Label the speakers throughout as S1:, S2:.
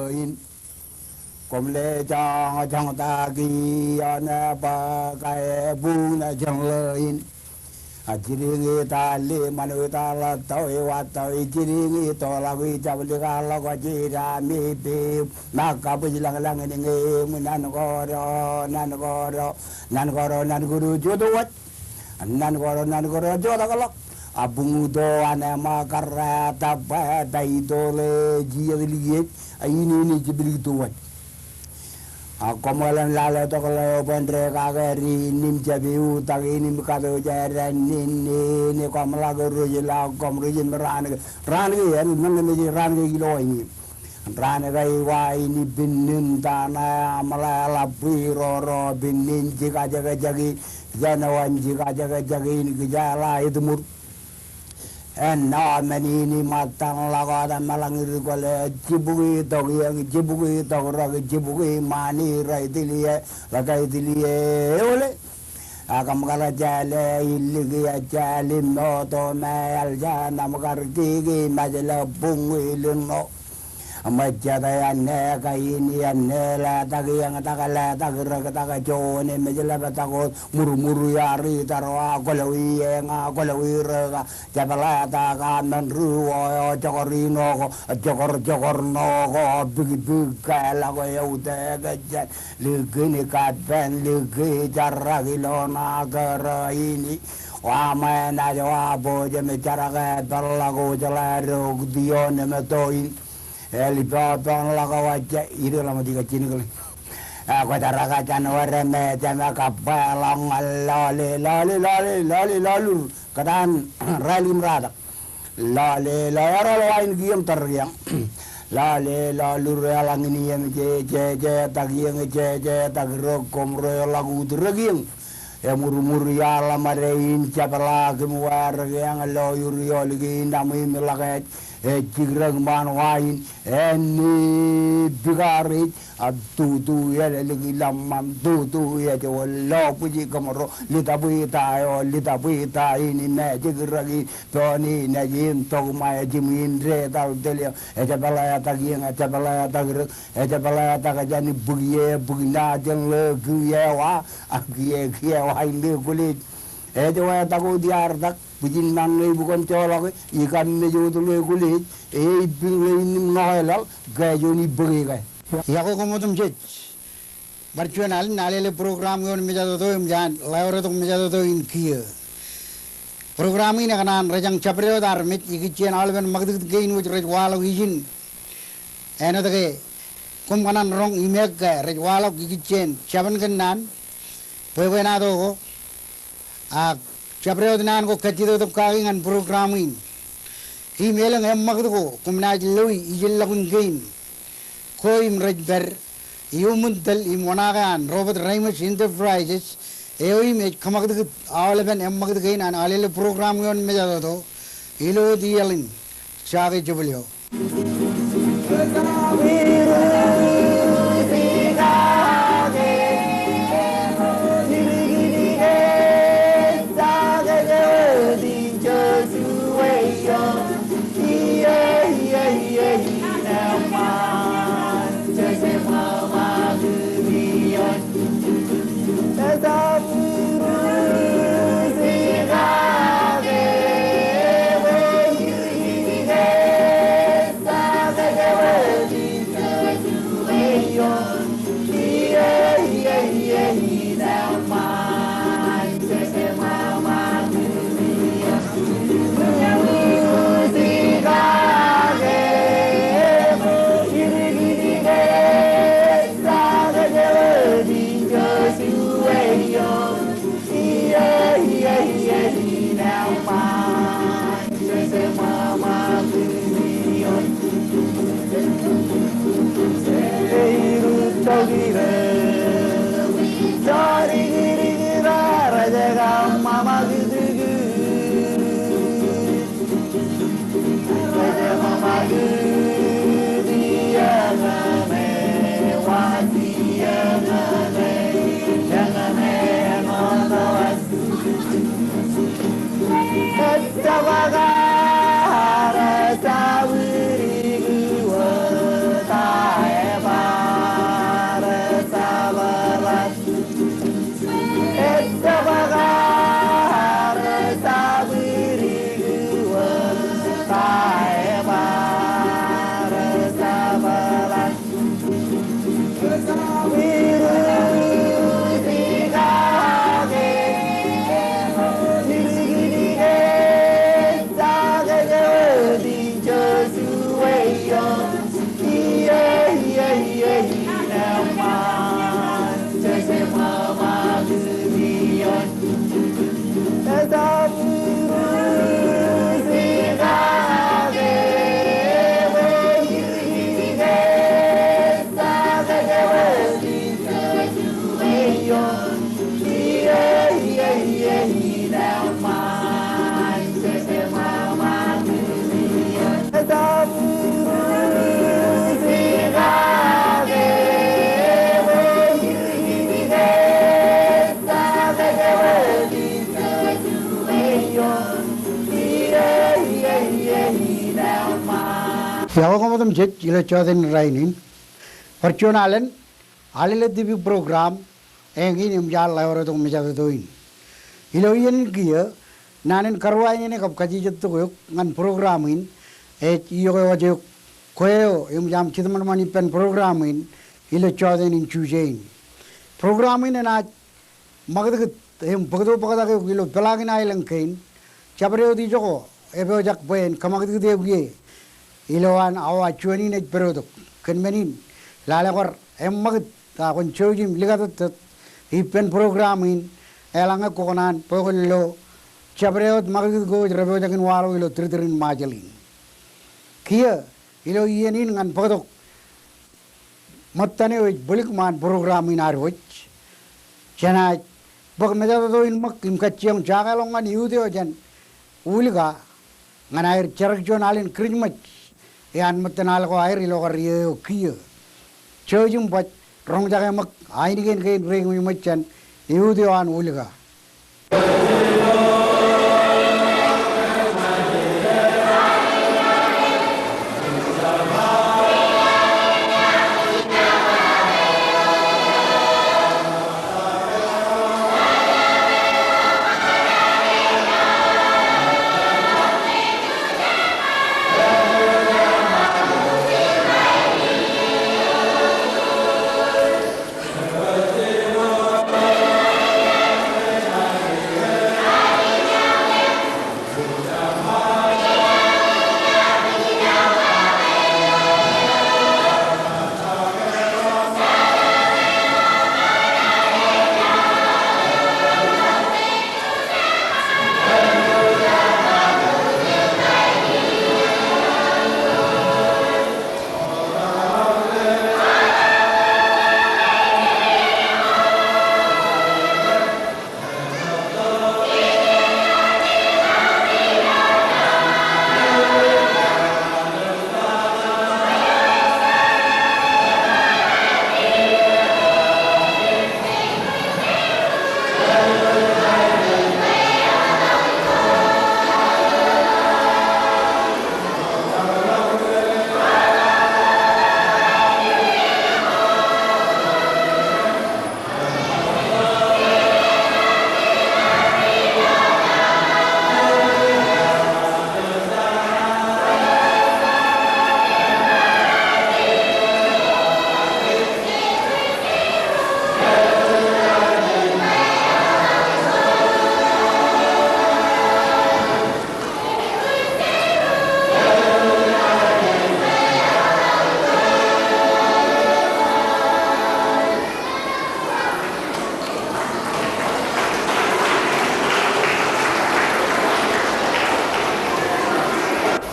S1: in cùng lệ cho trong ta kỳ na ba cái bu na trong lời chỉ đi ta li mà người ta là tôi và tôi chỉ đi tôi là vì cháu đi cả là có chỉ ra mi bi mà cả bây giờ lang này nghe mình nan có đó nan guru cho tôi nan có đó cho đó cái abung do ana makara tapa dai dole jiya ini jibili tuwa komalan lala to kala bandre kagari nim jabiu tagi nim kado jaran ni komala guru jila komrujin ran ya nan ni ran kilo ini ran gai wa ini binin tana malala piro binin jika jaga jagi janawan jika jaga jagi ini gejala itu mur ini matang laga malangir kole cibuki togi cibuki mani rai tilie lagai tilie ole akam kala jale iligi jale noto mayal jana makartigi majala bungi lino majada anne kaini anne la tagi yang takala tagira taga jone majala batago muru yari tarwa kolawi nga kolawi rega jabala taga nan ruo jogorino jogorno big kala go yaude gajan ligini kadben ligi jaragilona gara ini wa mana jawa boje me jaraga dalago jalaro dione metoin Elipatan laga wajah itu lama tiga cini kali. Aku caraga januar me jama kapalang lalu kedan rally merata. Lalu lain giam tergiang. Lalu relang ini yang je tagiang je tagirokom lagu tergiang. Muru ya lamarein capala kemuar yang loyur lagi namai melakat cigrang man wain ni bigari tu ya lagi lamam tu ya jawal puji kamaro lita buita ini me cigragi toni najim tog mai jimin re tal delia capala tagajani bugina jeng legi ya wa ini kulit, jawab tahu dia ardak, pujian nang bukan colok, ikan meju tu kulit, pilih ini menolak, gaya joni beri gaya.
S2: Ya aku kamu tuh cek, berjualan Alele program yang menjadi tu jangan, lawar tu menjadi tu inkia. Program ini kan rejang caprio dar, met ikian alben magdut gain which red wall izin, ena tu ke, kum kanan rong imek ke red wall ikian, caban kanan. Pwede ko caprio dinan ko kacito to kaingan programming email ang magdo ko kumna loy ijil lakun gain ko im rajber iumuntal imonagan Robert Ramos Enterprises im kamagdo awalaban magdo gain an alele program yon mejado to ilo dialin chage jubulyo Yawang jet ilo choden rainin. Percunalan Alele ATVP program engin imjal layore tung mijatuin. Ilo yen kia nanen karwanya ne kap kaji jattu koyok ngan programin iyo wajo koyo imjam chitman mani pen programin ilo choden in chujain. Programin na magad pagdo pagda ke ilo pelagin ailang kain chabreo di joko ebe jak pen kamagad debuye iloan awa chuani ne perodok kenmenin lalakor emagad ta kon chojim ligatat ipen programin elanga kokonan pogollo chabreot magad go rebo jakin walo ilo tritriin majalin kia ilo yenin ngan pagdok mattane oi bulik man programin arwoj chana bag mejato in mak im kacchiam jagalongan yudeo jan uliga ngan air charak jonalin krijmach yan mattanal ko air ilo kariyo kia chojum pat rong jaga mak ainigen kain reng mi machan yudeo an uliga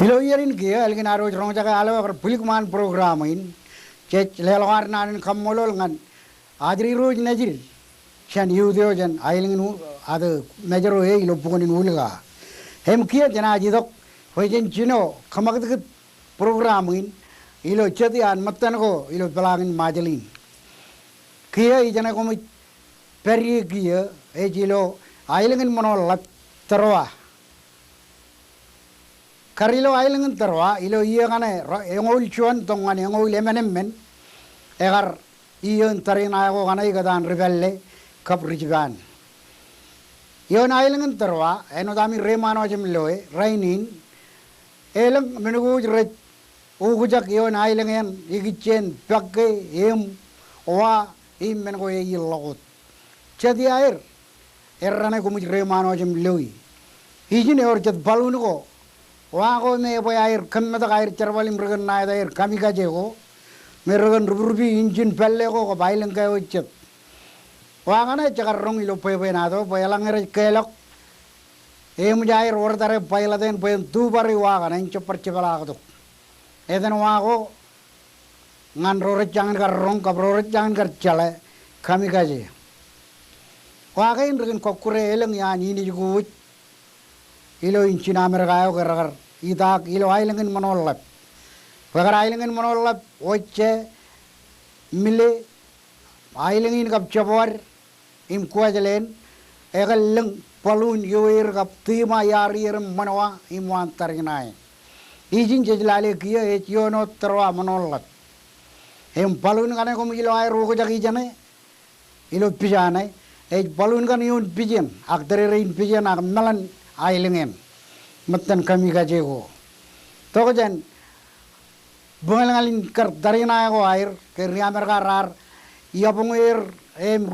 S2: ilo yerin kia algin aro rong jaga alo akar bulik man programin cech lelwar nanen kammolol ngan adri roj najir chan yudeo jan ailingin adu najaro e ilo pukonin uliga hem kia jana jidok hojen chino kamagd programin ilo chati an matan ko ilo pelangin majalin kia ijana komi peri kia e jilo ailingin monol lat terwa karilo ailengan terwa ilo iya kane engol chuan tongan engol emenemmen egar iya tarina ko kana igadan rebelle kap rijiban yon ailengan terwa eno dami remano jemloe rainin elang menugu re ugujak yon ailengan igichen pakke em wa immen ko e logot chadi air errane ko muj remano jemloe hijine or chat balun ko wago me boy air kammata air charwalim regan na air kamika jego meregan rubi engine pelle ko bailen kay ochet wagana chagarrong ilo poy na do boy langere kelok em jair ordare paila den boy tu bari wagana en chopar chebala do eden wago ngan rore jangan garrong ka rore jangan gar chale kamika je wagain regan kokure eleng ya ni ni gu ilo inchina mergayo gar idak ilo ailengan manolap wagar ailengan manolap oche mile ailengin kap chapor im kuajalen egaleng palun yoir kap tima yari manwa im wantar ginai izin jelale kia yono terwa menolak balun kane ko milo ay ruko jaki jane ilo pijane balun kan yun pijen ak terein pijen ak melan ailengen matan kami kajego to jan bungalangalin kar darina ko air ke riamer karar iya pungir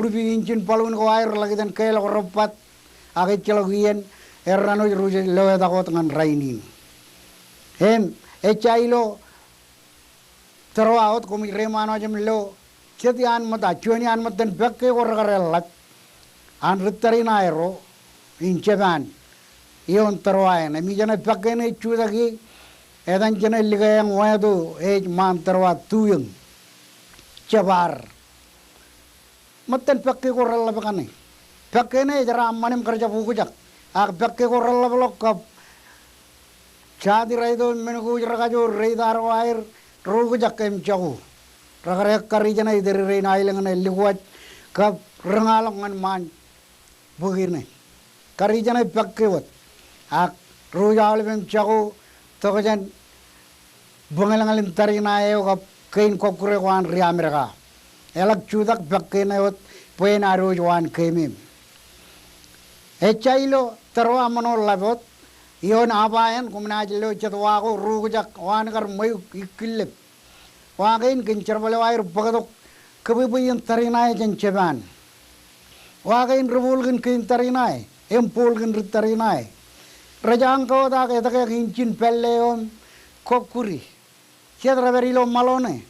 S2: rubi injin balun ko air lagi dan kel ko ropat ak celogien errano ruje lewe ta ko tangan rainin echailo terwaot kumi remano jam lo ketian mata cuani an matan bekke ko ragarellat an rittarina ero in Japan iyon terwaen mi jana bekke ne chudagi edan jana ligayang wadu man terwa tuyung cabar matan bekke ko ralla bakane bekke ne jara manem kerja buku jak ak bekke ko ralla blok kap Chadi raido menuku ragajo raidar wair rogu jakem jago ragare kari jana idere reina ilengan liwat kap rengalangan man bugirne kari jana pakkewat ak roja alem jago tokajan bungalangalin tarina ayo kap kain kokure wan ria mereka elak chudak pakkena yot poen aroj wan kemim echailo terwa mano labot iyon abayan kumnajilo chatwago rugujak wankar mayu ikilip wagain kincharbale wair bagadok kabibayin tarinay jancheban wagain rubulgin kin tarinay empulgin tarinay rajang ko da ke take kinchin pelleon kokuri chedra berilo malone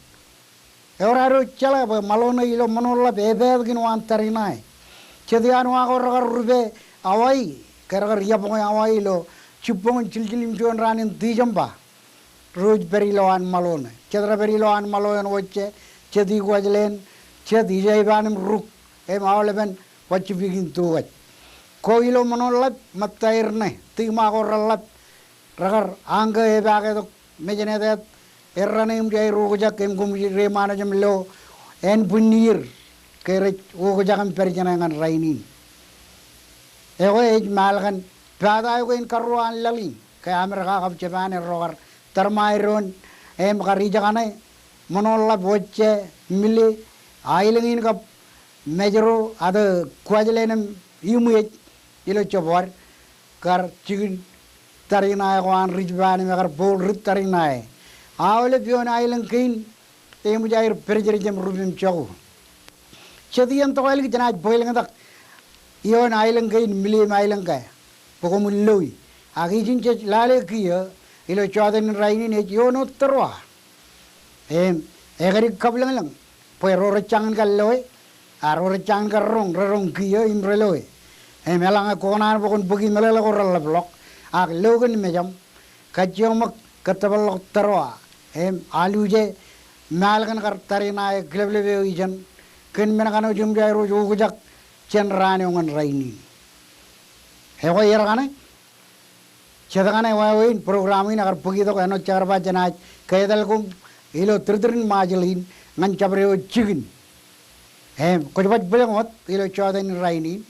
S2: euraro chala ba malone ilo manolla bebedgin wan tarinay chedian wago ragar rube awai karagar yapong awai lo Cipong cil-cilim tuan ranin dijamba roj beriloan malone cedra beriloan malone wacce cedi gwajlen cedi jaibanim ruk awleben wacce bigin tuwat ko ilo manollat mattairne tima ko rallat ragar anga ebage to mejenedet erranim jai rugja kem gum re manajam lo en punir kere rugja kam perjanangan rainin ego ej malgan Pada ko in karuan lali kaya mereka kap Japan rogar termairon karija kane monolla bocce mili ailengin kap mejero ada kuajlenem imuet ilo cobor kar cigin tarina ko an rijban me kar bol rit tarina awle pion aileng kin temu jair perjeri jam rubim chagu chedian to aileng janaj boileng tak ion aileng kin mili aileng kaya pokoknya loi, agijin cek lale kia, ilo cuadan raini ne yono terwa, egari kablang lang, poy rorocang kaloi, rorocang rong kia imreloi, melang konan pokon bugi melala koral blok, logan mejam, kaciomak katabalok terwa, aluje malkan kartarina kleblebe ijan, ken menakano jumjai rojo gujak cenrane ongan raini. Hewa ira kane cedakane wain programin agar begitu kano cara baca naj kayak kum ilo terterin majelin ngan cabreo cigin kau coba bilang ot ilo codain rainin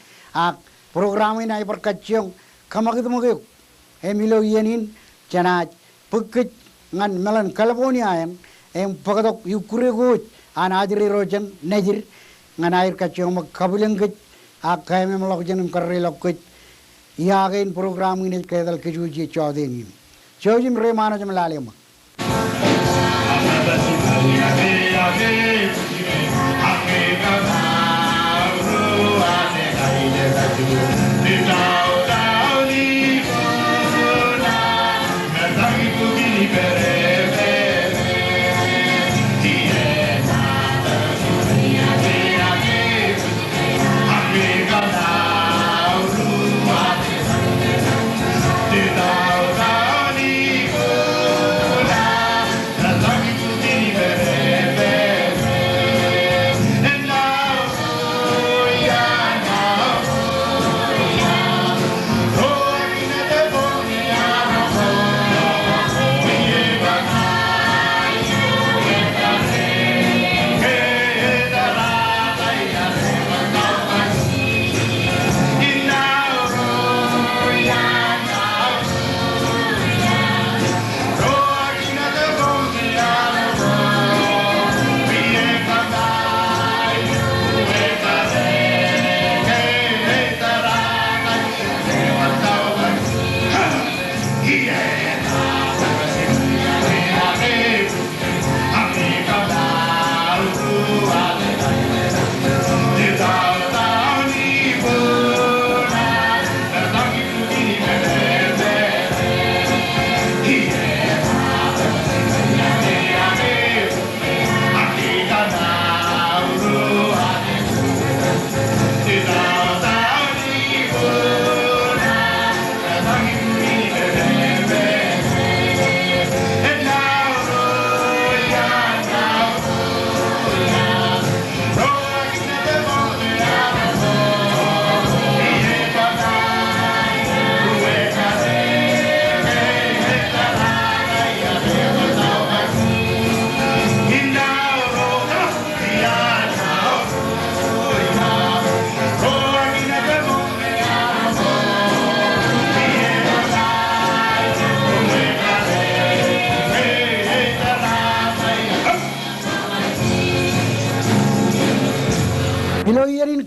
S2: programin ay perkacang kamak itu mungkin ilo yenin janaj pekit ngan melan California pakatok yukure gut anajri rojan najir ngan air kacang mak kabilang gut kaya memelok janum karri lokut Iagen program ini kedal kejuji cawdeni. Cawjim remana jam lalema.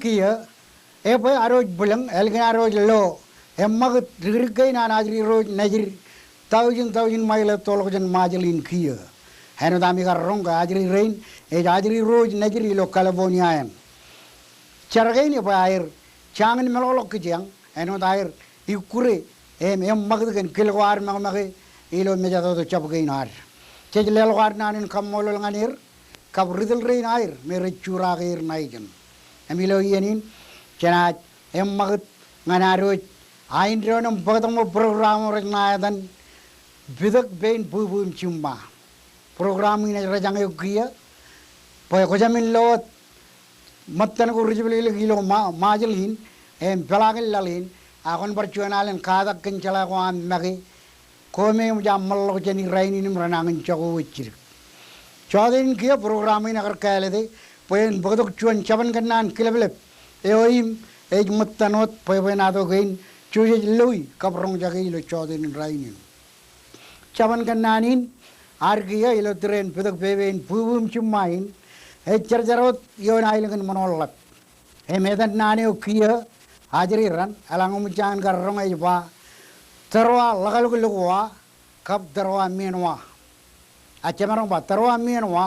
S2: kia apa aroj bulang elgin aroj lo emag rigkai na najri roj najri thousand mile tolokjan majalin kia heno dami karong ka ajri rain ajri roj najri lo California yan chargai ni pa air changan melolok kijang heno dair ikure mag kan kilwar mag ilo meja to chapgai nar chejlel war nanin kamolol nganir kabridel rain air mere chura gair naijan emilo yenin chanat mag nganaroj ain ronam bagdamo program rek nayadan bidak bein bubum chumba program ini rajang yogia poy ko jamin lot mattan ko rijbeli gilo majalin pelagel lalin akon percuanalen kadak kencala ko am magi kome jammal ko jeni raini nim ranangan chago wicir chodin kia program ini agar kalede poyen bagdok chuan chaban kanan kilebelep eoim ej mattanot poy benado gain chuje lui kaprong jagi lo chodin raini chaban kananin argia ilo tren pedak bebein bubum chumain charjarot yon ailengan manolak medan nani ukia hajri ran alangum chan garrong ejba terwa lagal lugwa kap terwa menwa achemarong ba terwa menwa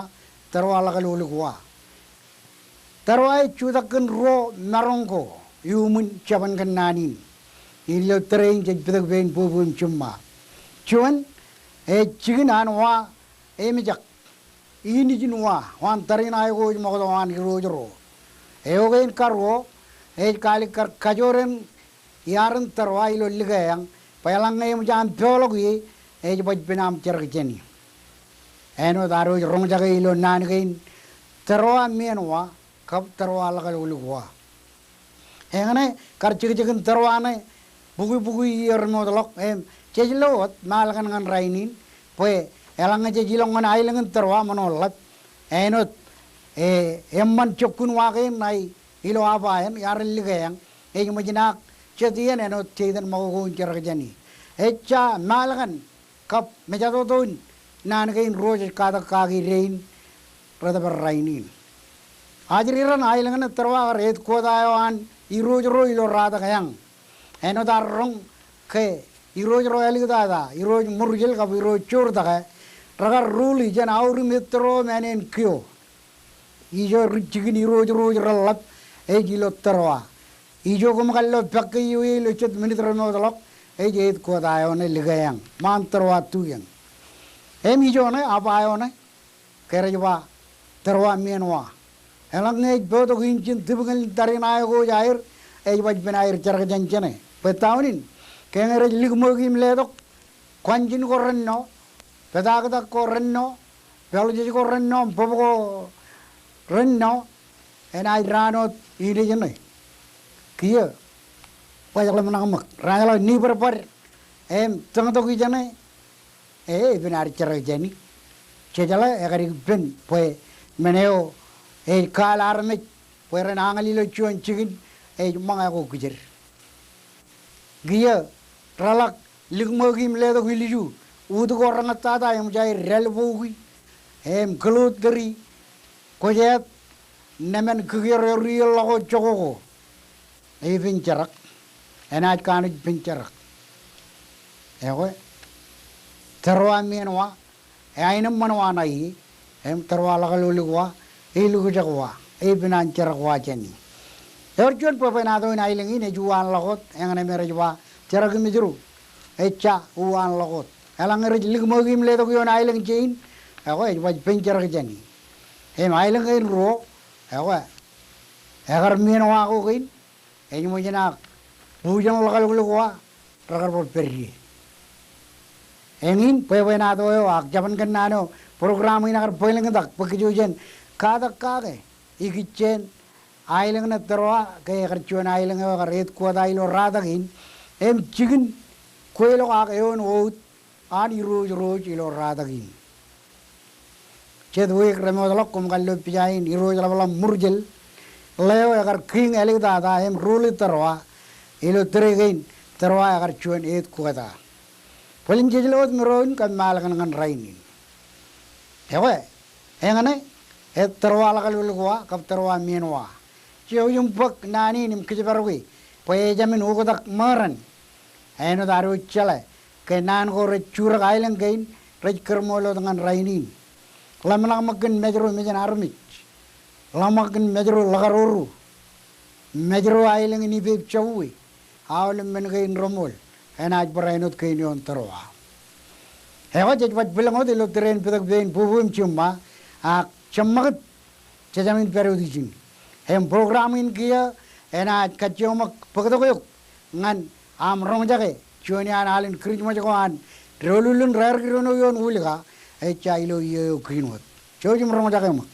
S2: terwa lagal lugwa terwa chudakan ro narongko yumun chaban kananin ilo tren pedak bebein bubum chumma chuan chicken anwa emijak ini jinwa wan tarina ayo mogo wan rojro eogen karwo kali kar kajoren yaran tarwa ilo ligayang payalang ngayam jam biologi baj benam cergeni eno daro rong jaga ilo nan gain tarwa menwa kap tarwa lagal ulugwa engane kar chicken tarwa ne bugu yer modlok cejlot malakan ngan rainin poe elanga cejilong ngan ailengan terwa manolap enot emman chokun wage nai ilo abayan yarel ligayang majinak chetian enot chedan mago jarjani echa malakan kap mejado don nan gain roj kada kagi rein rada rainin ajriran ailengan terwa red kodayan iroj ro ilo rada kayang enot arrong ke iroj royal gada iroj murjel ka iroj chor daga ragar ruli jan auri metro manen kyo ijo richigin iroj ralat gilo terwa ijo kom kallo pakke yui lo chet minit ramo dalok jet ko dayo ne ligayang man terwa tuyen ijo ne abayo ne kerejwa terwa menwa elang bodo ginchin tibgal tarina go jair baj benair charga janchane petaunin kengere ligmogim ledok kwanjin korenno pedagda korenno biology korenno bobo renno enai rano ide jene kia pajak menang mak rangalo ni berpar tang to ki jane benar cara jani cejala egari ben poe meneo kalar me poe renangali lo chuan chigin manga ko kujer gia ralak ligmogim ledo hiliju udu orang tada yang jai relbogi gelut dari kojet nemen kegir real lago cokoko pincarak enak kan pincarak terwa menwa ainam manwa nai terwa lagal luwa lugu jakwa binan carak wajani Erjon pepenado in ailing in juan lagot yang merejwa cara gemijru echa uan lagot elang erej ligmogim ledo yon ailing chain waj pencer jani ailing in ro egar menwa ko kin mo jana pujan lagal lugwa ragar por perri engin pepenado yo ak jaban kanano program in agar poiling dak pakijujen kadak kage igichen ailing na terwa kaya kerjuan ailing agar red kuat ailo radagin chicken kuelo ayon out ani roj ilo radagin cedwe remodalok kum kallo pijain iro jala murjel leo agar king elik dada ruli terwa ilo teregain terwa agar cuan ed kuata polin jejelot meroin kan malakan ngan rainin engane terwa lakal ulugwa kap terwa menwa chiều yung bậc nani nim kiji barui poe jamin ugodak maran eno daru chale ke nan go re chura gailang gain rej kermolo dengan rainin lamang makin medro mejan armich lamakin medro lagaruru medro ailang ini beb chawi awlem men gain romol enaj barainot kain yon tarwa hewa jej wat bilang ode lo tren pedak bein bubum chumma a chammagat jamin periodijin hem programin kia enaj kachomak pagdogoyok ngan am rongjage chonian alin krijmajawan rolulun rar girono yon ulga e chailo yo krinot chojum rongjage mak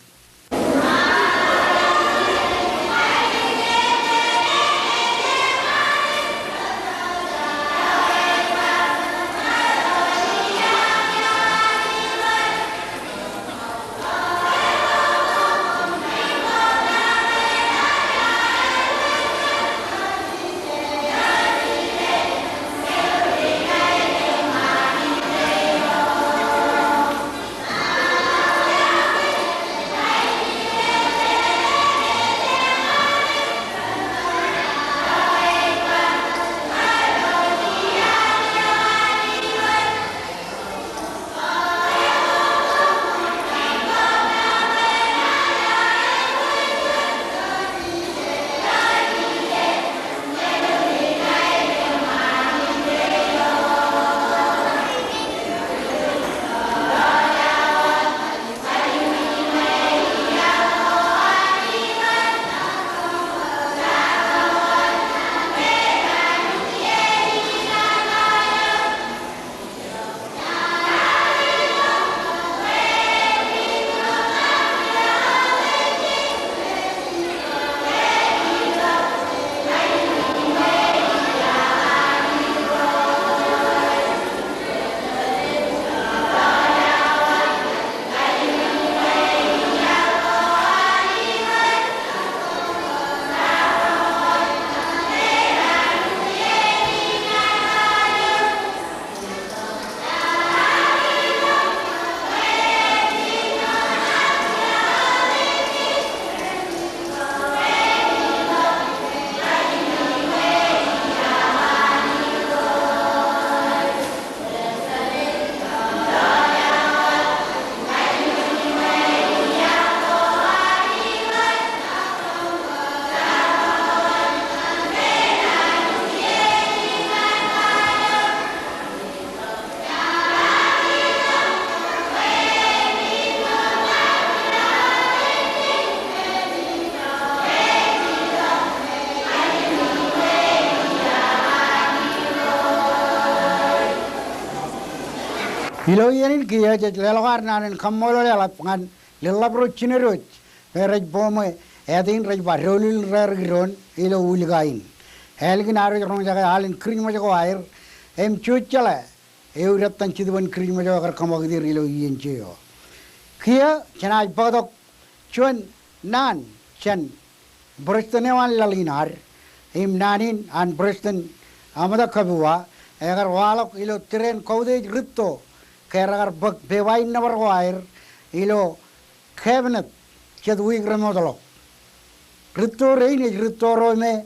S2: Ilo yanin kia je lelawar nanen kamolo lelat ngan lelabro chineroj perej bome edin rej barolil rer giron ilo ulgain helgin aro rong jaga alin kring mo jago air em chuchala eurat tan chidwan kring mo jago kamagdir ilo yencheo kia chanaj badok chun nan chan bristnewan lalinar im nanin an bristan amada kabua egar walok ilo tren kaude gritto keragar bak bewain na barwair ilo cabinet chadwi gramodalo rito reini rito rome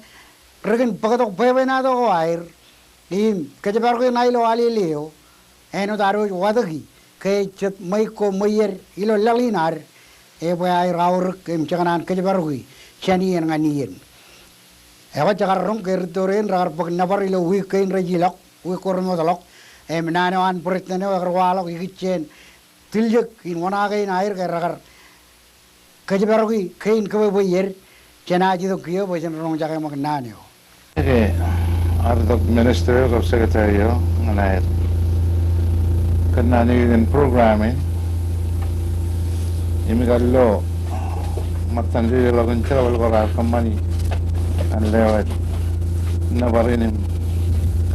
S2: regen pagatok bewena do wair im kajabar ko nailo alileo eno daro wadagi ke chat mai ko mayer ilo lalinar e bay raur kem chaganan kajabar ko chani en nganien ewa jagar rong ke rito ren ragar bak nabar ilo wi kain rejilok wi kormodalok em nano an puritne agar walok ikichen tiljek in wanaga in air keragar kajibarogi kain kabe boyer chenaji do kiyo bojen rong jaga mak nanyo
S3: okay ardok minister of secretary nganai kanani in programming imigallo matanji logan travel ko company an lewat nabarinim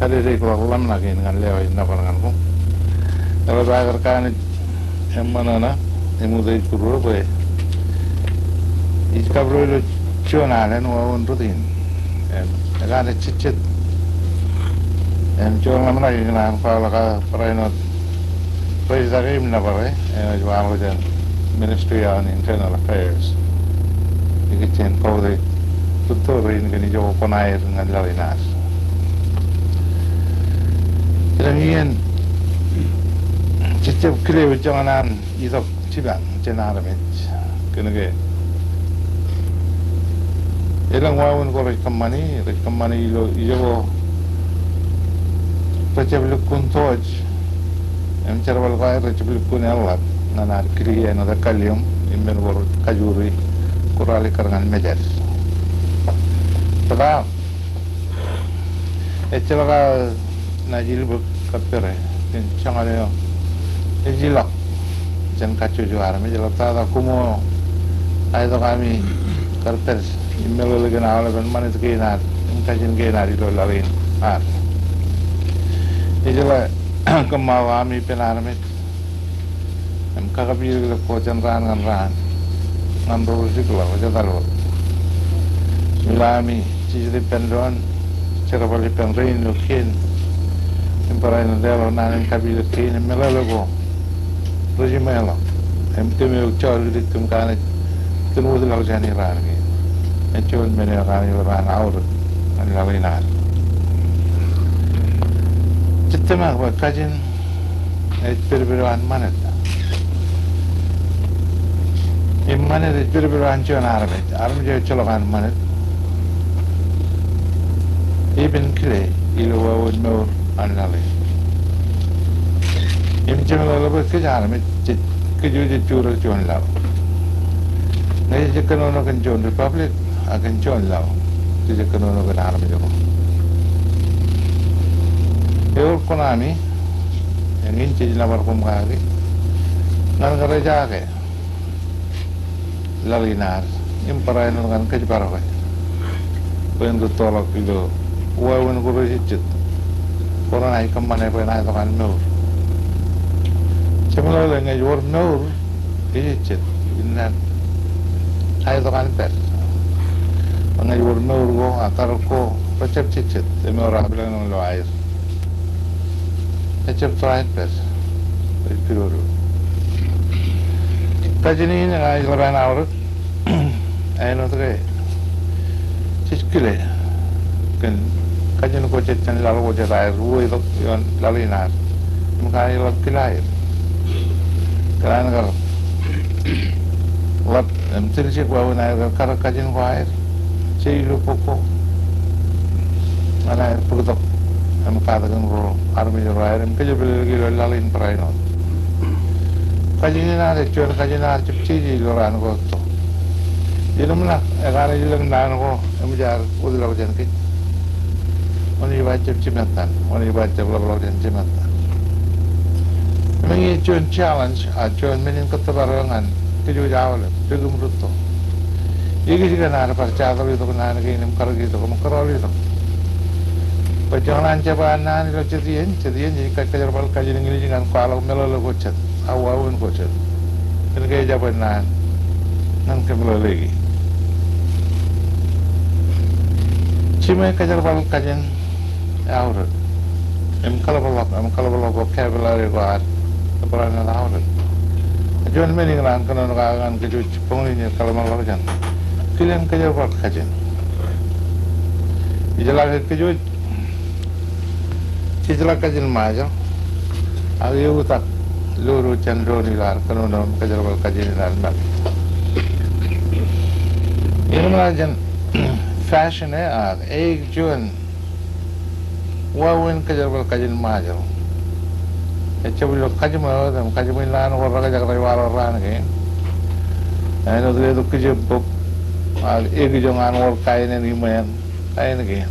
S3: kadiri ko lam lagi dengan lewat nabarangan ko kalau agar kan emana na emudai kuro be iskabro lo chonale no un rutin kan cicit chon lam lagi kan pala ka prainot president nabare jual ko jan ministry on internal affairs ikichen ko de tuturin kini jauh konair dengan lalinas. Kemudian setiap kali berjalan itu cibang jenar met kena ke. Elang wawun ko rekamani ilo jauh recebel kuntoj. Cervel kaya recebel kunelat nanar kriya nada kalium imben bor kajuri kurali karangan mejas. Sebab ecelaga najil berkapere dan jangan ada ejilak jangan kacau juara menjelak tada kumo ayat kami karpet email lagi nak awal mana sekian kajian kian itu lain ejilak kemawami penarmet kakapir kocan ran ngandur sikla wajar tahu milami ciri pendon cara balik penrin lukin Impara dela nanem kabila kini melalago rejimela teme ucap di temkana temu di laut jani rani ecol mene rani aur ani lalinar citema buat kajian berberuan mana mana berberuan cuan arme jauh colokan mana Ibn kile ilo wawud mawur anali. Im cemela lepas kejar me kejuju curah cuan lau. Nai jekanono kan cuan republik akan cuan lau. Jekanono kan arme joko. Eur konami yang ini jadi lamar pemkari. Ngan gereja ke lalinar. Im paraino kan kejeparokai. Pentu tolak itu. Wawun guru hijit, orang naik kemana pun naik tokan nur. Semula lengan jual nur hijit, inan naik tokan pers. Lengan jual nur go akar ko pecep hijit, demi orang bilang nol air. Pecep terakhir pers, berpiru. Kajian ini ngai lebaran awal, ayo tu ke, ciskile, kan. Kajian ko cecen lalu ko cerai ruai itu yang lalu inar, mungkin lalu kilair, kerana kalau lat mesti cek bawa naik kalau kajian ko air, cilu pokok, mana air pokok, katakan ko army jero air, mungkin beli lalu in perai non. Kajian inar cuan kajian inar cepci loran ko tu, jadi mana, kalau jadi ngan ko, jar udah lalu jangan Oni baca cimatan, oni baca blog dan cimatan. Mengi cuan challenge, cuan menin ketabarangan, keju jauh le, tegum ruto. Igi jika nara percaya itu kena ini mukar gitu, mukar itu. Perjalanan cobaan itu cedian jadi kajar bal kajian ini jangan kalau melolo kocet, awalun kocet. Ini kayak jawaban nan kemelolo lagi. Cuma kajar bal kajian Aurat, kalau balok vocabulary kuat, keberadaan aurat. Jual mening lang kena nakakan kejuj penglinya kalau malah jangan. Kalian kejar buat kajian. Ijalah kejuj, ijalah kajian maja. Ayu tak luru cendro nilar kena nom kejar buat kajian nilar mak. Ini malah fashion jual. Wawin kejar kajian majar. Coba kajian mana? Kajian lan orang kerja kerja orang kan. Ini tu kerja pop. Jangan orang kain ini main kain kan.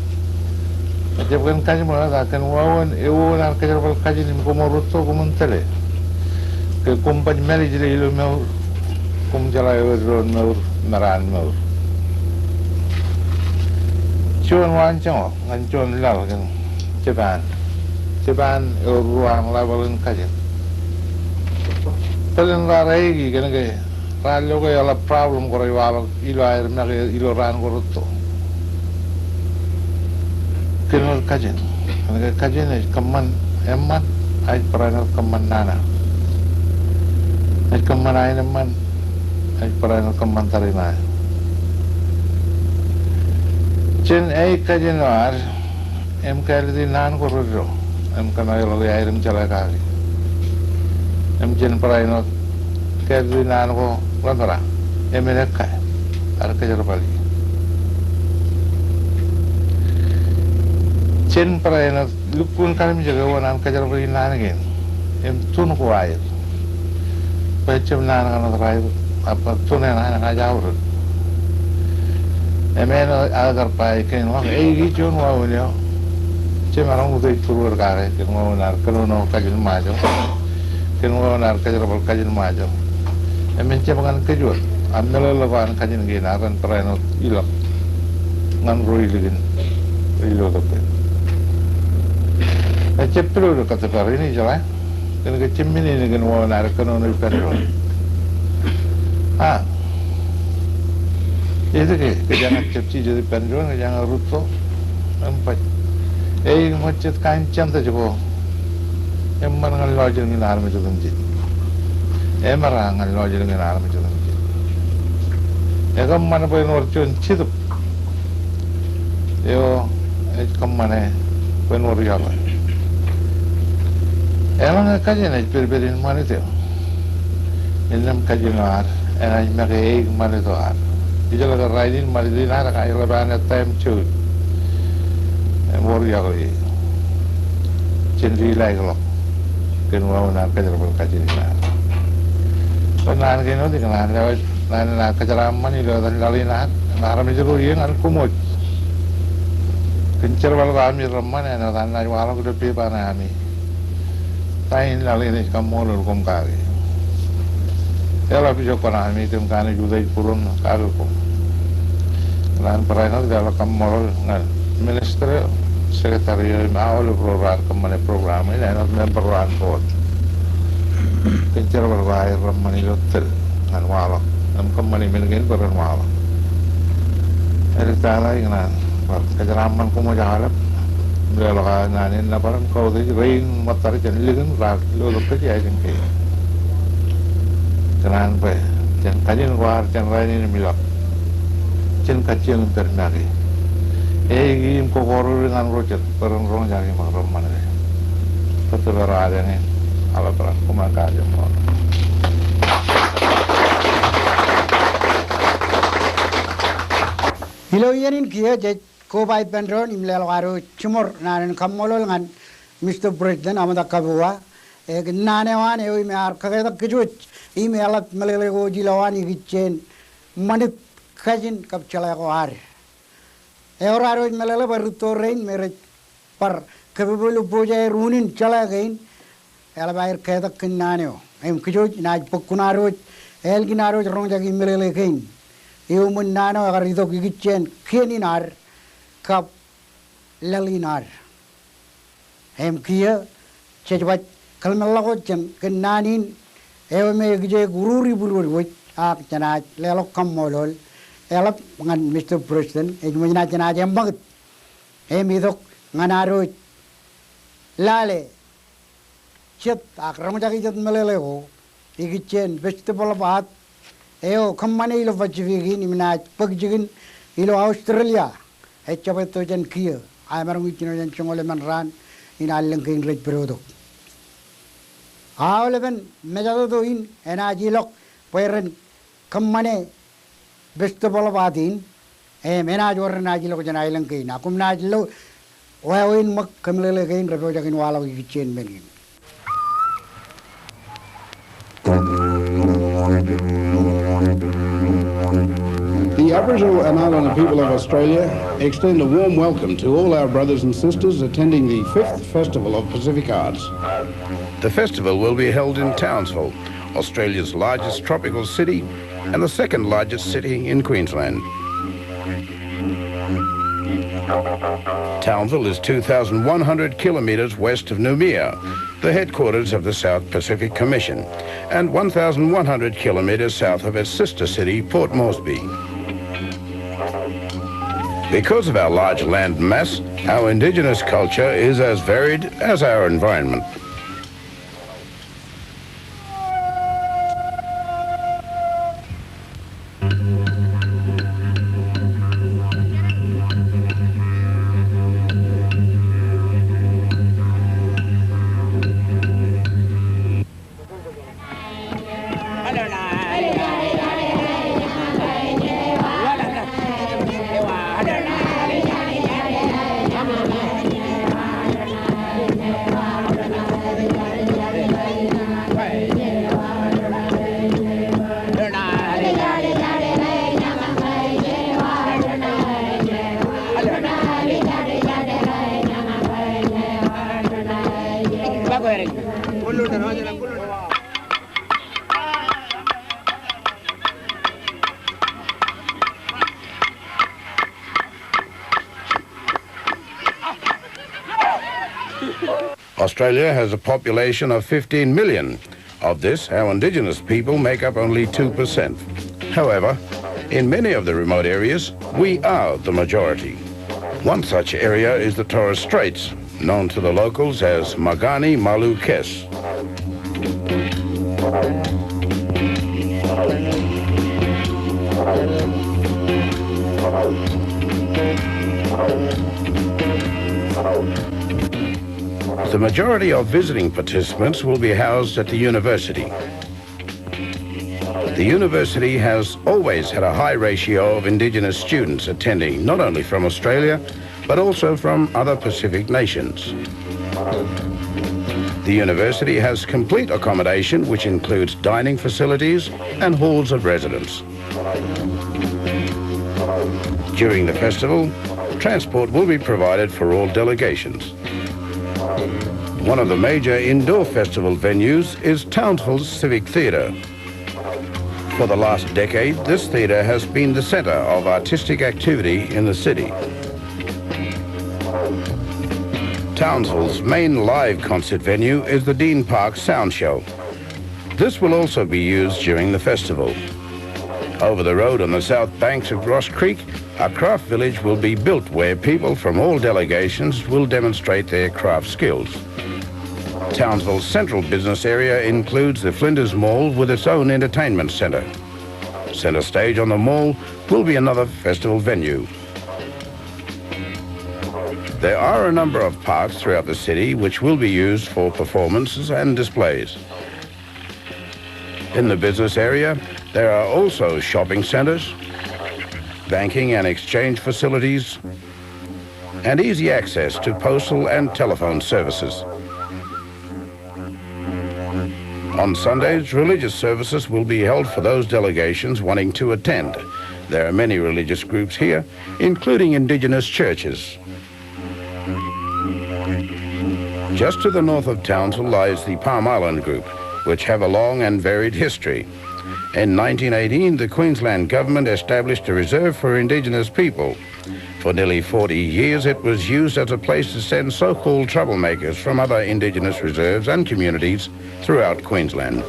S3: Coba kajian mana? Kan wawin nak kejar kajian ini kumurut tu kumentele. Ke kumpan meli jadi ilu mau kumjalai orang mau naran mau. Cuan wancang, cuan lal kan. Japan ruang lawan kajian. Paling rarai kan ke, ralu ke ala problem korai wala ilo air nak ilo ran koruto. Kenal kajian, kan kajian ni keman eman, ay peranan keman nana. Ay keman ay naman, ay peranan keman tarina. Chen kajinar em kali di nan kororo em kana yo ya irim chala kali em chen parai no kali di nan ko rantara em nekka ar kajar bali chen parai no lukun kalim jaga wanan kajar bali nan gen em tun ko air pecem nan kana rai apa tun nan na jawur emeno agar pai ken wa gi chon wa unyo che marang udai turur kare ken wa unar kenono kajin majo ken wa unar kajar bal kajin majo emen che bangan kejut amelo lawan kajin gi naran preno ilok ngan roi ligin ilo to pe che pelu ka te parini jala ken ke chimmini ni ken wa unar kenono perro ah itu ke jangan cepci jadi penjual jangan ruto empat macet kancam tu juga emang ngal lojel ni nar macam tu je emang ngal lojel ni nar macam tu je ekam mana boleh norcun citu yo ekam mana boleh norjal emang kajian aja berberin mana tu enam kajian ar enam makai mana tu ar Ijala ka raidin malidin ara ka irabana time chut mori yakoi cendri lai kalau kenwa na kajar bal kajin na panan keno dikanan lewat na kajaraman ilo dan lalina naram jero yang an kumot kencer bal kami ramman na dan na wala ko pe pana ami tain lalini kamolur kom kari Ela bisa kena ami tim kane judai purun kagak kok. Lan perayaan dalam kamol ngan minister sekretariat maul program ini ena member ran kot. Kencer berwahir ramani lotel ngan wala. Nam kamani mengen beran wala. Ada tala ingnan kejaraman ko mo jahalap. Bela ka nanin na parang kau tu rain matar janligan rak lo ke ai jengke. Kenan pe, jangan kajian war, jangan lain ini milak, jangan kajian bernari. Im kokoru dengan rojet, perang jangan makrom mana ni. Betul berada ni, ala perang kumakan aja mau.
S2: Hilo yanin kia je ko bai pendron imlel waru cumur nanen kamolol ngan Mr. President amada kabua nane wan ewi me ar kageda kejuch ime alat melele go jilawani gichen manit kajin kap chala ko ar euraro melele baruto rein mere par kabulu puja runin chala gain ela bair keda kinnaneo em kejuch naj pokkunaro el ginaro rong jagi melele gain eu mun nano agar itu gichen keninar kap lalinar em kia cejbat kalmalago chen kenanin ewe me gije gururi bulur woi ak chana lelok kamolol elap ngan Mr. President ejmuna chana jembang idok nganaro lale chet ak ramjagi chet melele go igichen vegetable bat eo kammane ilo vachvigi nimna pagjigin ilo Australia echabeto jen kia aymarung chino jen chongole man ran inaleng king rej product Awalben mejado in enajilok peren kammane vegetable batin menaj warna najilok janailang kain akum najilo wain mak kamlele kain repo jakin wala gichen menin
S4: The Aboriginal and Islander people of Australia extend a warm welcome to all our brothers and sisters attending the 5th Festival of Pacific Arts. The festival will be held in Townsville, Australia's largest tropical city and the second largest city in Queensland. Townsville is 2,100 kilometres west of Noumea, the headquarters of the South Pacific Commission, and 1,100 kilometres south of its sister city, Port Moresby. Because of our large land mass, our indigenous culture is as varied as our environment. Australia has a population of 15 million. Of this, our indigenous people make up only 2%. However, in many of the remote areas, we are the majority. One such area is the Torres Straits, known to the locals as Magani Malu Kes. The majority of visiting participants will be housed at the university. The university has always had a high ratio of Indigenous students attending, not only from Australia, but also from other Pacific nations. The university has complete accommodation, which includes dining facilities and halls of residence. During the festival, transport will be provided for all delegations. One of the major indoor festival venues is Townsville's Civic Theatre. For the last decade, this theatre has been the centre of artistic activity in the city. Townsville's main live concert venue is the Dean Park Sound Show. This will also be used during the festival. Over the road on the south banks of Ross Creek, a craft village will be built where people from all delegations will demonstrate their craft skills. Townsville's central business area includes the Flinders Mall with its own entertainment centre. Centre stage on the mall will be another festival venue. There are a number of parks throughout the city which will be used for performances and displays. In the business area, there are also shopping centres, banking and exchange facilities, and easy access to postal and telephone services. On Sundays, religious services will be held for those delegations wanting to attend. There are many religious groups here, including Indigenous churches. Just to the north of Townsville lies the Palm Island Group, which have a long and varied history. In 1918, the Queensland government established a reserve for Indigenous people. For nearly 40 years, it was used as a place to send so-called troublemakers from other Indigenous reserves and communities throughout Queensland.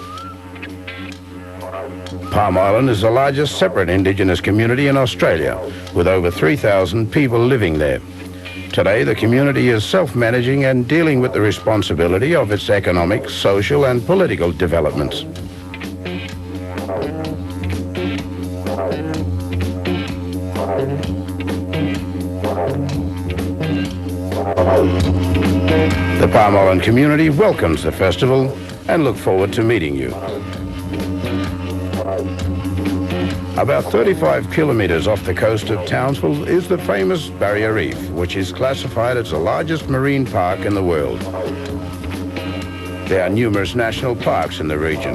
S4: Palm Island is the largest separate Indigenous community in Australia, with over 3,000 people living there. Today, the community is self-managing and dealing with the responsibility of its economic, social and political developments. The Palm Island community welcomes the festival and look forward to meeting you. About 35 kilometres off the coast of Townsville is the famous Barrier Reef, which is classified as the largest marine park in the world. There are numerous national parks in the region.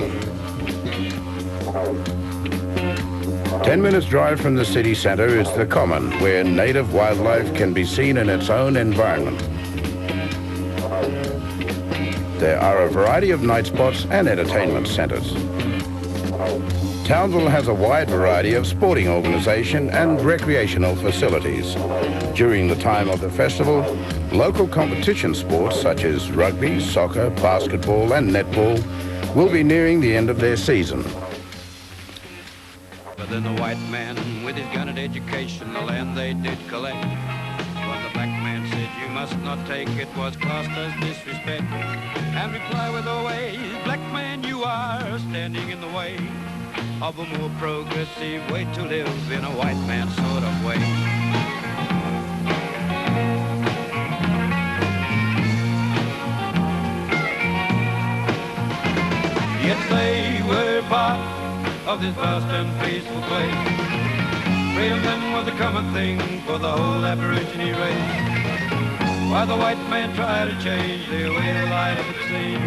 S4: 10 minutes drive from the city centre is the Common, where native wildlife can be seen in its own environment. There are a variety of night spots and entertainment centres. Townsville has a wide variety of sporting organisation and recreational facilities. During the time of the festival, local competition sports such as rugby, soccer, basketball and netball will be nearing the end of their season.
S5: But then the white man with his gun and education, the land they did collect. When the black man said you must not take it, was classed as disrespect. And reply with a way, black man you are standing in the way of a more progressive way to live in a white man sort of way. Yet they were part of this vast and peaceful place. Freedom then was a common thing for the whole Aborigine race. While the white man tried to change their way of life, it seemed,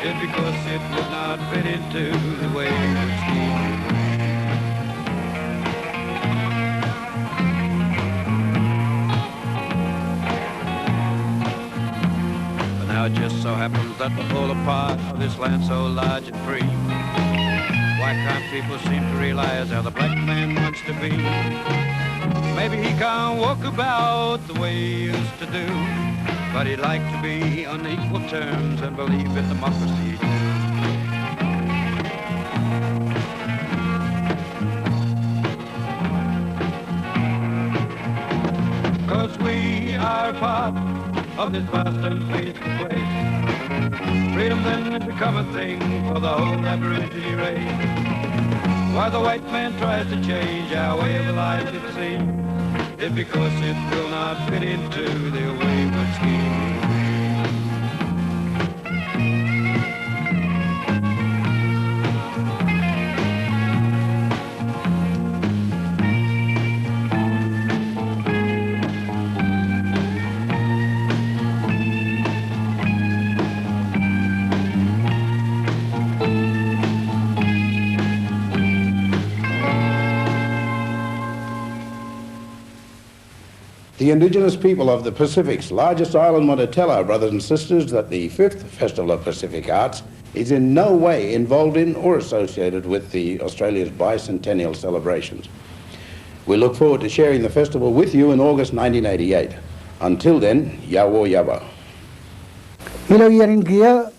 S5: just because it would not fit into the wayward scheme. But now it just so happens that the whole part of this land so large and free, why can't people seem to realize how the black man wants to be? Maybe he can't walk about the way he used to do. but he'd like to be on equal terms and believe in democracy too. 'Cause we are part of this vast and peaceful place. Freedom then has become a thing for the whole Aborigine race. While the white man tries to change our way of life, it seems, it's because it will not fit into the wayward scheme.
S4: The indigenous people of the Pacific's largest island want to tell our brothers and sisters that the 5th Festival of Pacific Arts is in no way involved in or associated with the Australia's bicentennial celebrations. We look forward to sharing the festival with you in August 1988. Until then, Yawo Yaba.
S2: Ilo yerin kia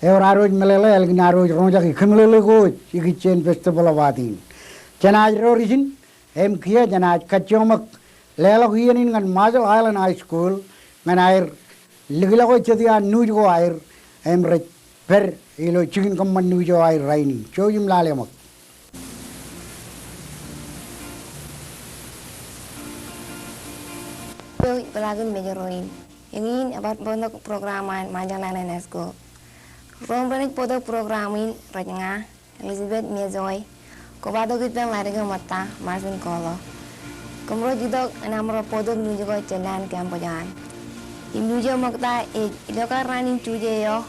S2: Euraroj Malala Elginaroj Ronjaki Kimilego Yigichen Festival of Adin. Janaj Rorigin, M. Kia Janaj Kachomak. Lelo hianin ngan Majal Island High School ngan air ligilago chadia nujo air emre per ilo chicken kamman nujo air raini chojim lalemak.
S6: Yo pelagun mejeroin. Ingin abat bonok programan Majal Island High School. Rombranik podo programin rajanga Elizabeth Miezoy. Kobado kita lariga mata Marvin Kolo. Kumro jidok enamro podok nuju ko jalan Kambojan. Imnujo makta iloka running chuje yo.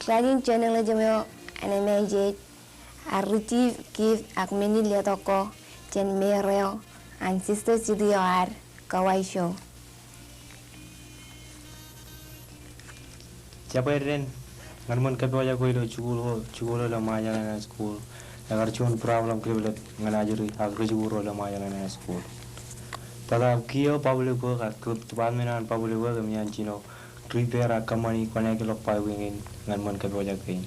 S6: Cladding channel jameyo anime a receive gift ak mini liatoko chen mereo and sister studio ar kawai show.
S7: Japeren ngan kapoja ko ilo chugulo la Majal School. Agar cuma problem kribelet nganajuri agri juro la Majal School. Tada kio public work at department and public work mian chino prepare a company connect lok pai wingin ngan mon kapoja kain.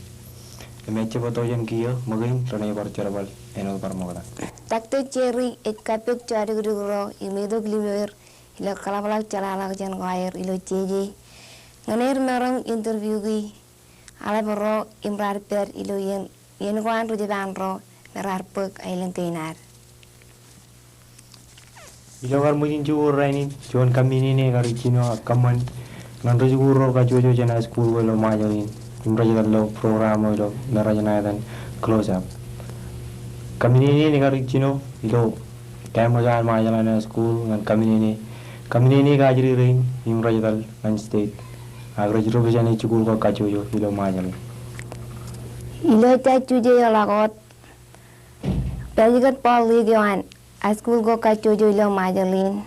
S7: Kemeche botojen kio magin rane barcherabal eno parmogala.
S6: Takto cherry et kapek chari guro imedo glimer ilo kalapalak chalala jan gair ilo cheje. Nganer merong interview gi ala boro imrar per ilo yen Yenuan rujukan ro merar pek ailen kainar.
S7: Bilagar mungkin jual raini, jual kami ni kari Cina kaman nanti jual ka jual jana school welo majalin, imrajadan lo program welo merajana dan close up. Kami ni kari Cina ilo Kambojan majalan school ngan kami ni kajri rain imrajadan ngan state. Agar juru bijani cukup ka kajujo ilo majalin.
S6: Ilo cai chuje yo lagot. Pelikat Paul Ligian, a school go cai chuje ilo Majalin.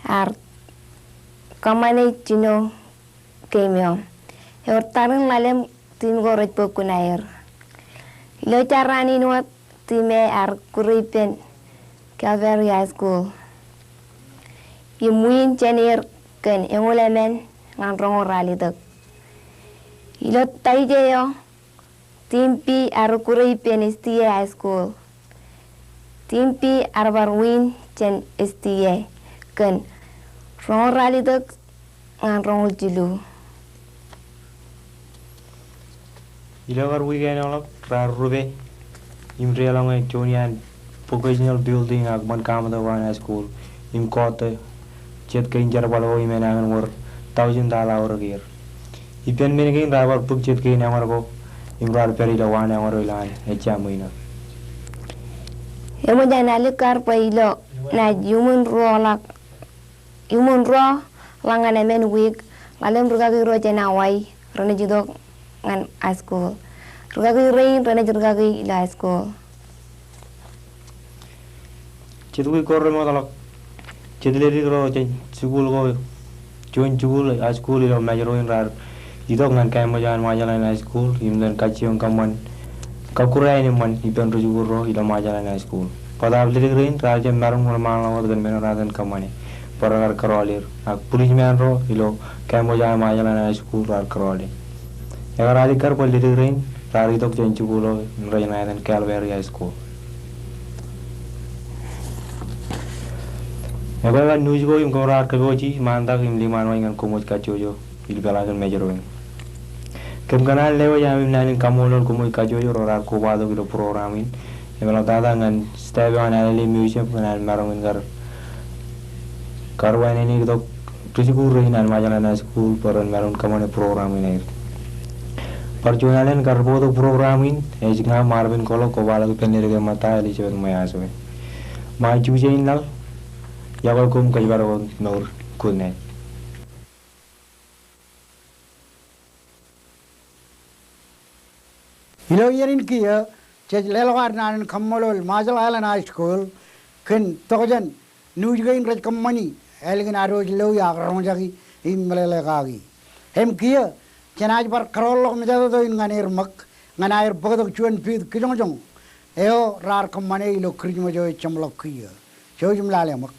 S6: Ar kamane chino kemio. Yor tarang lalem tim go rejpo kunair. Ilo carani nuat time ar kuripen Calvary High School. Imuin chenir ken engulemen ngan rongo rali dek. Ilo taijeyo timpi arukurei pen STA High School. Timpi arbarwin chen STA ken rong rali dek ngan rong jilu.
S7: Ilo garwi gen olok rarube imre along Jonian vocational building agman Kamadawan High School im kote chet kain jarbalo imenangan wor $1,000 or gear. Ipen minigin driver book jet kain amargo imrar peri lawan amaro ilan echamuina.
S6: Emo janali kar pa ilo na human raw langan emen week ngalem rugagi ro janawai rene jidok ngan high school. Rugagi rain rene rugagi ila high school.
S7: Chedui korre modalak chedleri ro chen school go join school high school ilo major in rar jidok ngan Kambojan Majalan High School imdan kachiong kaman kakurai ni man ipen ro ilo Majalan High School. Pada abli rain raja marung malawat gan menaradan kamane paragar karolir ak policeman ro ilo Kamboja majalan high school rar karole agar ali kar pol dirin rari tok jenchu bulo rajana dan Calvary high school agar news go im korar kagoji manda im liman wa ngan komoj kachojo il balagan major wing kem kanal lewa yam nanin kamolol komoj kachojo rar ko bado kilo programin emelo dada ngan stebe on Alele museum kanal marongin gar karwan ini dok tujuh nan majalah school peran marun kamane program ini perjuangan karbo to programin ejna marvin kolo ko bala penere mata ali chen mayaso ma juje inal ya welcome kay baro nor kunet
S2: ilo yerin kiya che lelwar nan kammolol majalah high school ken tojan nuj gain raj kammani elgin aroj lo ya ronjagi imlele kagi hem kiya chenaj par karol me jado do in ganir mak nganair bogdo chuan pid kijong jong eo rar kammane ilo krijmo jo chamlok kiya chojum lale mak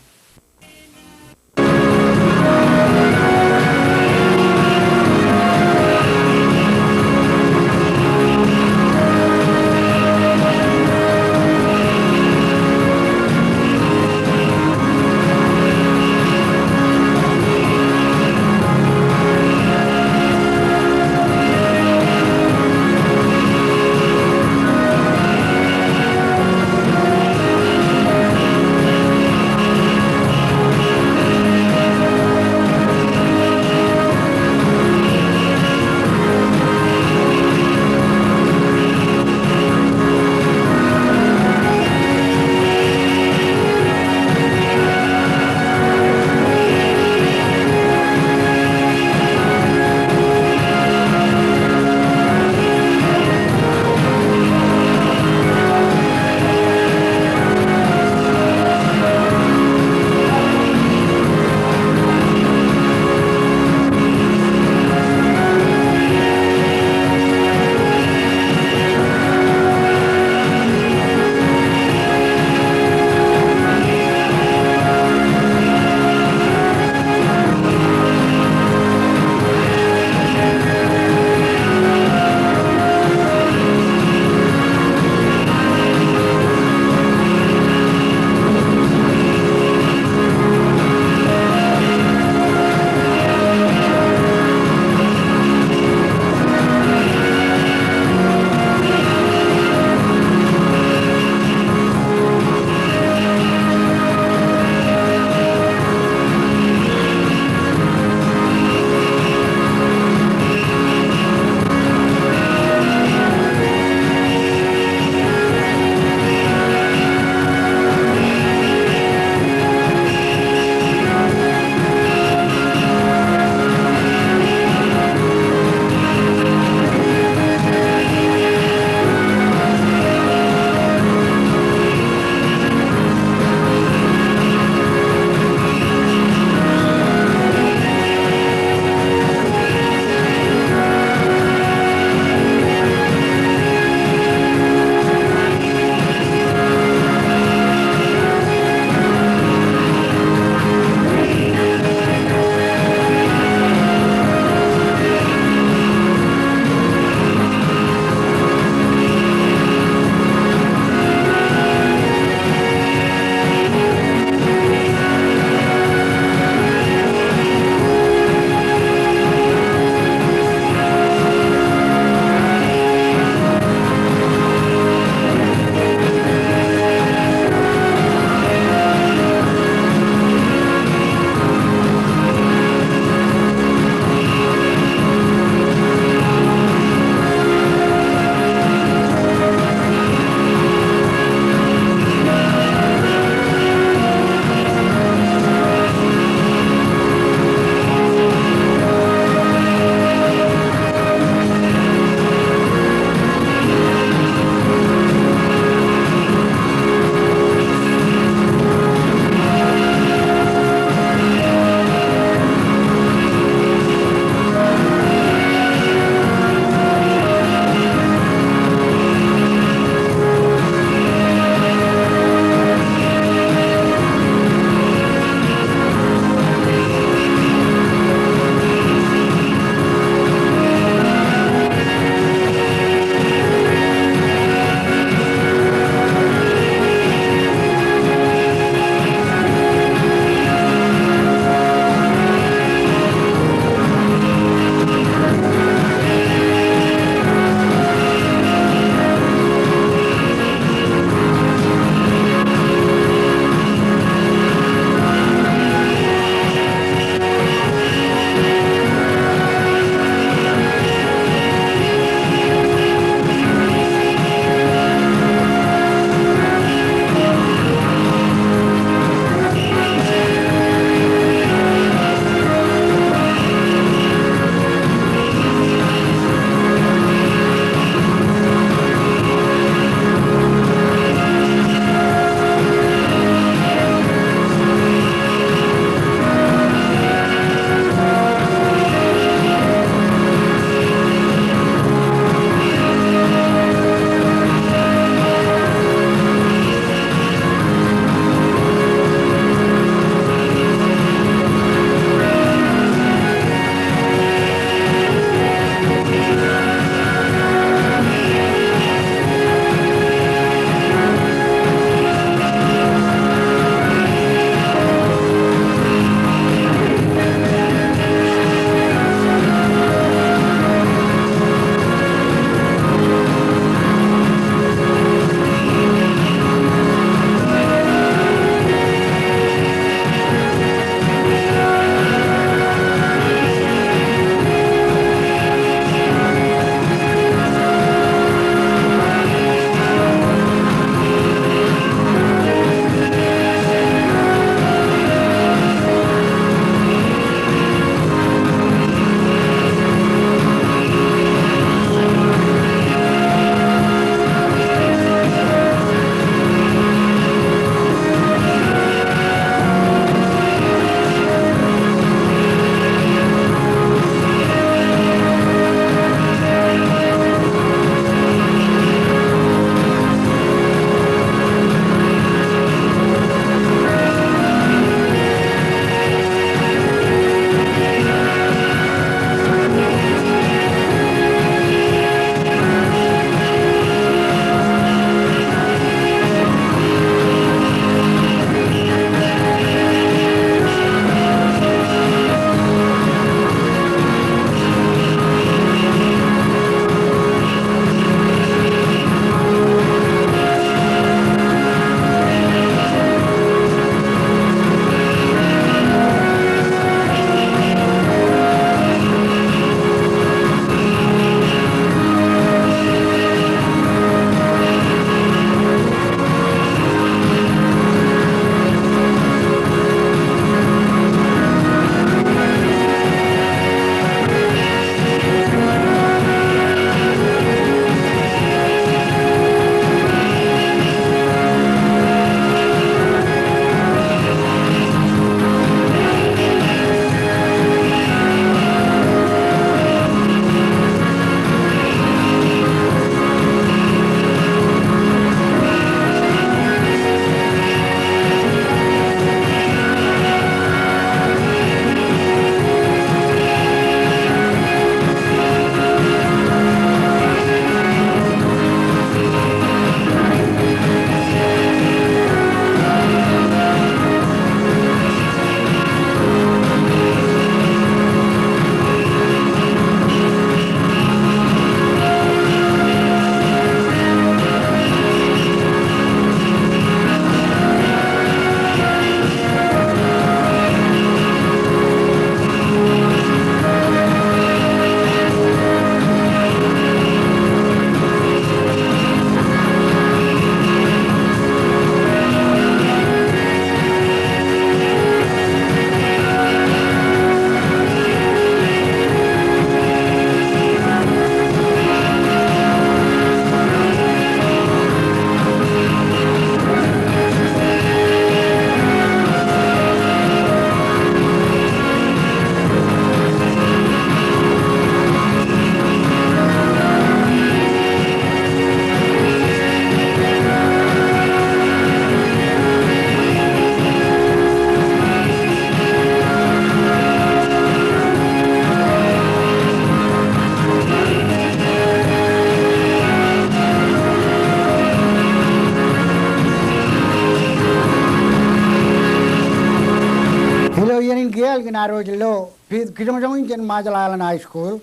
S2: naro jelo pid kijong jen Majalan High School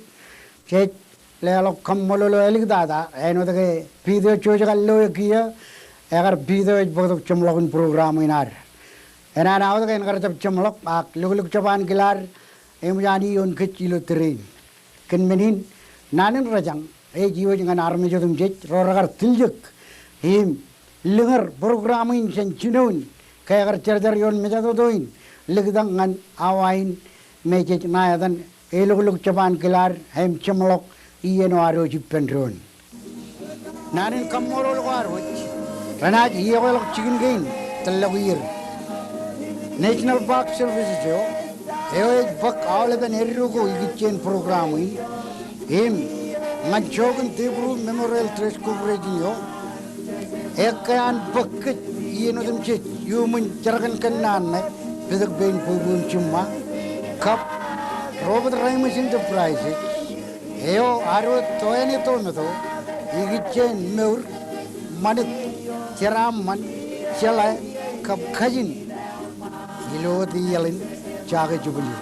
S2: che le kammolo lo elik dada eno de pido chojagallo kiya agar pido bodo chumlogun program inar ena naw de ngar tap chumlok ak luguluk chaban gilar emjani on kechilo train ken menin nanen rajang jiwo jangan army jodum jet roragar tiljek him lengar program in sen chinun kayagar charjar yon mejado doin ligdang ngan awain meje nayadan eluguluk chaban gilar hem chumlok ieno aro jipendron nanen kammoro lwar ranaj yewal chicken gain talawir national park service jo bak all the nerugo igichen program him manchogun tebru memorial trust coverage ekan bakket ieno dum che human jaragan kanan me bedak ben pubun chumma kap robert raimus enterprises eo aro toene to meto igichen meur manit ceram man cela kap khajin ilo di yalin jaga jubuli